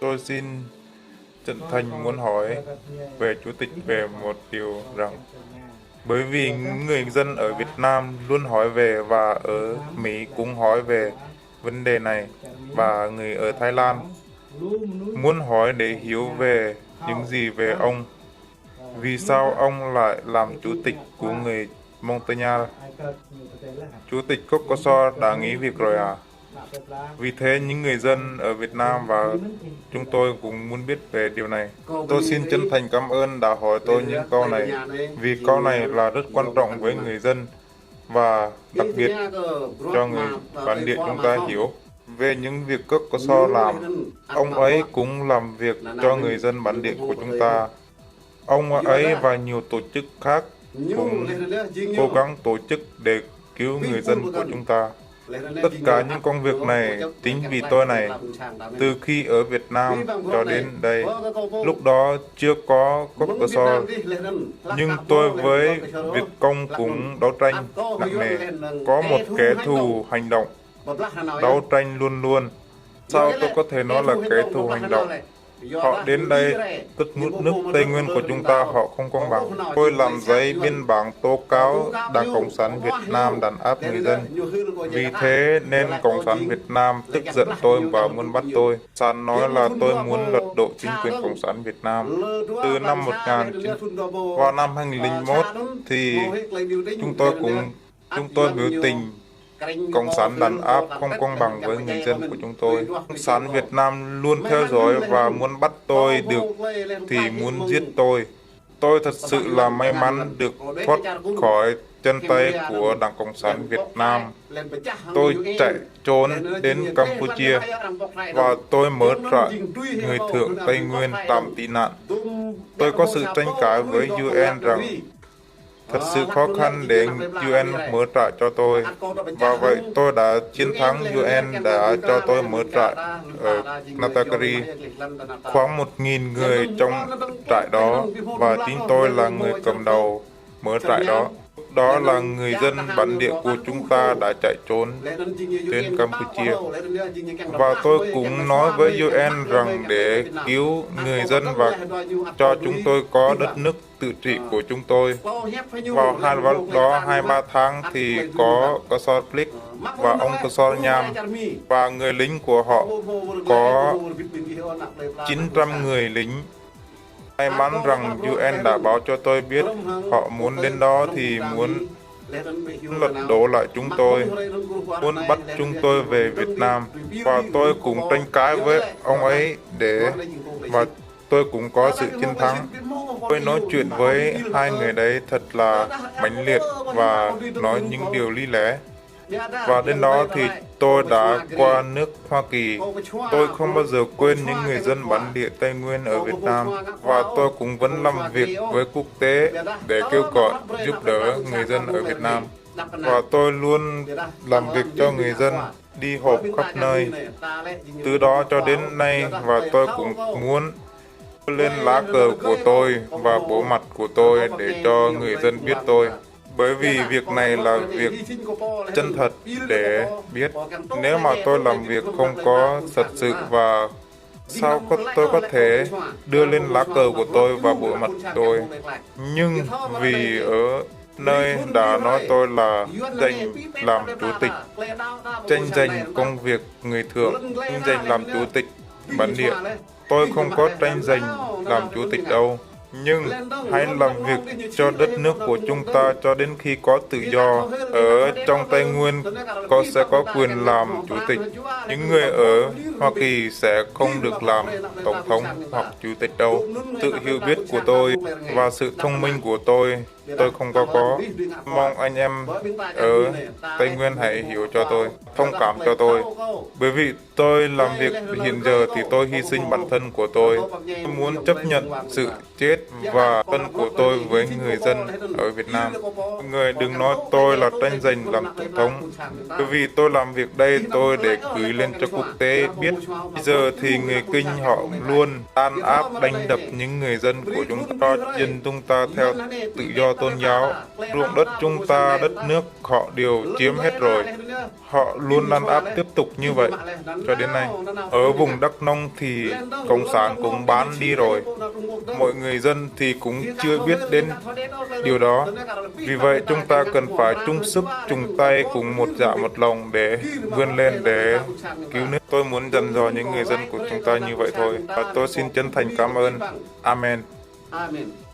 Tôi xin chân thành muốn hỏi về Chủ tịch về một điều rằng, bởi vì người dân ở Việt Nam luôn hỏi về và ở Mỹ cũng hỏi về vấn đề này, và người ở Thái Lan muốn hỏi để hiểu về những gì về ông. Vì sao ông lại làm chủ tịch của người Montagnard? Chủ tịch Cocosor đã nghỉ việc rồi à? Vì thế, những người dân ở Việt Nam và chúng tôi cũng muốn biết về điều này. Tôi xin chân thành cảm ơn đã hỏi tôi những câu này, vì câu này là rất quan trọng với người dân và đặc biệt cho người bản địa chúng ta hiểu về những việc Cocosor làm. Ông ấy cũng làm việc cho người dân bản địa của chúng ta. Ông ấy và nhiều tổ chức khác cũng cố gắng tổ chức để cứu người dân của chúng ta. Tất cả những công việc này chính vì tôi này, từ khi ở Việt Nam cho đến đây, lúc đó chưa có Cocosor, nhưng tôi với Việt Công cũng đấu tranh nặng nề, có một kẻ thù hành động, đấu tranh luôn luôn. Sao tôi có thể nói là kẻ thù hành động? Họ đến đây, tất nước Tây Nguyên của chúng ta họ không công bằng. Tôi làm giấy biên bản tố cáo Đảng Cộng sản Việt Nam đàn áp người dân. Vì thế nên Cộng sản Việt Nam tức giận tôi và muốn bắt tôi. Sàn nói là tôi muốn lật đổ chính quyền Cộng sản Việt Nam. Từ năm 1900, vào năm 2001 thì chúng tôi biểu tình Cộng sản đàn áp không công bằng với người dân của chúng tôi. Cộng sản Việt Nam luôn theo dõi và muốn bắt tôi được thì muốn giết tôi. Tôi thật sự là may mắn được thoát khỏi chân tay của Đảng Cộng sản Việt Nam. Tôi chạy trốn đến Campuchia và tôi mở trại người thượng Tây Nguyên tạm tị nạn. Tôi có sự tranh cãi với UN rằng thật sự khó khăn để UN mở trại cho tôi, và vậy tôi đã chiến thắng. UN đã cho tôi mở trại ở Natakari, khoảng 1.000 người trong trại đó, và chính tôi là người cầm đầu mở trại đó. Đó là người dân bản địa của chúng ta đã chạy trốn đến Campuchia. Và tôi cũng nói với UN rằng để cứu người dân và cho chúng tôi có đất nước tự trị của chúng tôi. Vào lúc đó 2-3 tháng thì có Cosor Flick và ông Cosor Nham và người lính của họ, có 900 người lính. May mắn rằng UN đã báo cho tôi biết họ muốn đến đó thì muốn lật đổ lại chúng tôi, muốn bắt chúng tôi về Việt Nam. Và tôi cũng tranh cãi với ông ấy và tôi cũng có sự chiến thắng. Tôi nói chuyện với hai người đấy thật là mãnh liệt và nói những điều lý lẽ. Và đến đó thì tôi đã qua nước Hoa Kỳ. Tôi không bao giờ quên những người dân bản địa Tây Nguyên ở Việt Nam, và tôi cũng vẫn làm việc với quốc tế để kêu gọi giúp đỡ người dân ở Việt Nam. Và tôi luôn làm việc cho người dân, đi họp khắp nơi. Từ đó cho đến nay, và tôi cũng muốn lên lá cờ của tôi và bộ mặt của tôi để cho người dân biết tôi. Bởi vì việc này là việc chân thật để biết. Nếu mà tôi làm việc không có thật sự, và sao tôi có thể đưa lên lá cờ của tôi và bộ mặt tôi. Nhưng vì ở nơi đã nói tôi là giành làm chủ tịch, tranh giành công việc người thượng, tranh giành làm chủ tịch bản địa. Tôi không có tranh giành làm chủ tịch đâu. Nhưng hãy làm việc cho đất nước của chúng ta cho đến khi có tự do. Ở trong Tây Nguyên sẽ có quyền làm chủ tịch. Những người ở Hoa Kỳ sẽ không được làm tổng thống hoặc chủ tịch đâu. Sự hiểu biết của tôi và sự thông minh của tôi không có. Mong anh em ở Tây Nguyên hãy hiểu cho tôi, thông cảm cho tôi. Bởi vì tôi làm việc hiện giờ thì tôi hy sinh bản thân của tôi. Tôi muốn chấp nhận sự chết và thân của tôi với người dân ở Việt Nam. Người đừng nói tôi là tranh giành làm tổng thống. Bởi vì tôi làm việc đây tôi để gửi lên cho quốc tế biết. Bây giờ thì người Kinh họ luôn tan áp đánh đập những người dân của chúng ta, dân chúng ta theo tự do tôn giáo. Ruộng đất chúng ta, đất nước họ đều chiếm hết rồi. Họ luôn đàn áp tiếp tục như vậy cho đến nay. Ở vùng Đắk Nông thì Cộng sản cũng bán đi rồi. Mọi người dân thì cũng chưa biết đến điều đó. Vì vậy chúng ta cần phải chung sức, chung tay cùng một dạ một lòng để vươn lên để cứu nước. Tôi muốn dặn dò những người dân của chúng ta như vậy thôi. Và tôi xin chân thành cảm ơn. Amen.